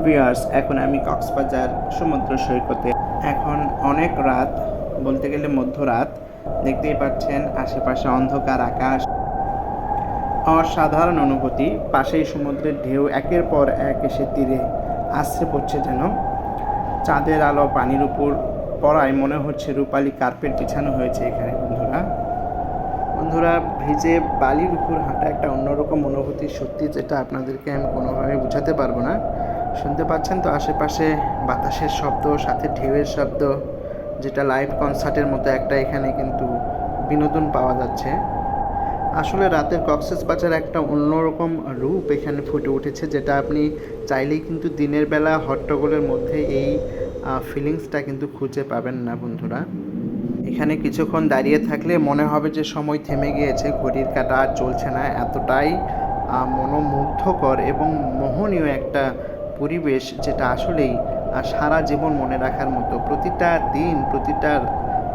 Viewers, এখন আমি কক্সবাজার সমুদ্র সৈকতে। এখন অনেক রাত, বলতে গেলে মধ্যরাত। দেখতেই পাচ্ছেন আশেপাশে অন্ধকার আকাশ, অসাধারণ অনুভূতি। পাশেই সমুদ্রের ঢেউ একের পর এক এসে তীরে আছড়ে পড়ছে যেন। চাঁদের আলো পানির উপর পড়ায় মনে হচ্ছে রূপালি কার্পেট বিছানো হয়েছে এখানে। বন্ধুরা, ভিজে বালির উপর হাঁটা একটা অন্যরকম অনুভূতি সত্যি, যেটা আপনাদেরকে আমি কোনোভাবে বোঝাতে পারবো না। শুনতে পাচ্ছেন তো আশেপাশে বাতাসের শব্দ, সাথে ঢেউয়ের শব্দ, যেটা লাইভ কনসার্টের মতো একটা এখানে কিন্তু বিনোদন পাওয়া যাচ্ছে। আসলে রাতের কক্সবাজার একটা অন্যরকম রূপ এখানে ফুটে উঠেছে, যেটা আপনি চাইলেই কিন্তু দিনের বেলা হট্টগোলের মধ্যে এই ফিলিংসটা কিন্তু খুঁজে পাবেন না বন্ধুরা। এখানে কিছুক্ষণ দাঁড়িয়ে থাকলে মনে হবে যে সময় থেমে গিয়েছে, ঘড়ির কাঁটা আর চলছে না। এতটাই মনোমুগ্ধকর এবং মোহনীয় একটা পরিবেশ, যেটা আসলেই সারা জীবন মনে রাখার মতো। প্রতিটা দিন,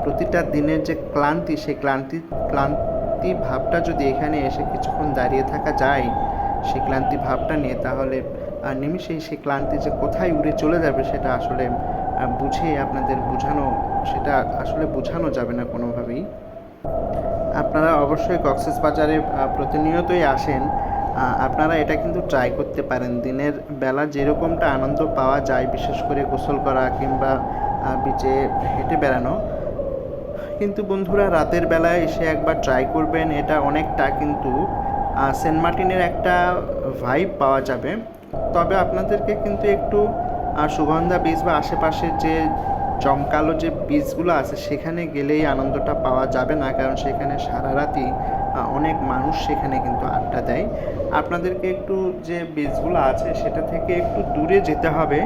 প্রতিটা দিনের যে ক্লান্তি, সেই ক্লান্তি ভাবটা যদি এখানে এসে কিছুক্ষণ দাঁড়িয়ে থাকা যায় সেই ক্লান্তি ভাবটা নিয়ে, তাহলে নিমিষেই সেই ক্লান্তি যে কোথায় উড়ে চলে যাবে সেটা আসলে আপনাদের সেটা আসলে বোঝানো যাবে না কোনোভাবেই। আপনারা অবশ্যই কক্সবাজারে প্রতিনিয়তই আসেন, আপনারা এটা কিন্তু ট্রাই করতে পারেন। দিনের বেলা যেরকমটা আনন্দ পাওয়া যায়, বিশেষ করে গোসল করা কিংবা বিচে হেঁটে বেড়ানো, কিন্তু বন্ধুরা রাতের বেলায় এসে একবার ট্রাই করবেন। এটা অনেকটা কিন্তু সেন্ট মার্টিনের একটা ভাইব পাওয়া যাবে। তবে আপনাদেরকে কিন্তু একটু সুগন্ধা বিচ বা আশেপাশের যে জমকালো যে বিচগুলো আছে সেখানে গেলেই আনন্দটা পাওয়া যাবে না, কারণ সেখানে সারা রাতই অনেক মানুষ সেখানে কিন্তু আড্ডা দেয়। আপনাদেরকে একটু যে বিচগুলো আছে সেটা থেকে একটু দূরে যেতে হবে,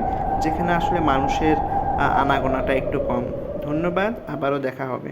যেখানে আসলে মানুষের আনাগোনাটা একটু কম। ধন্যবাদ, আবারও দেখা হবে।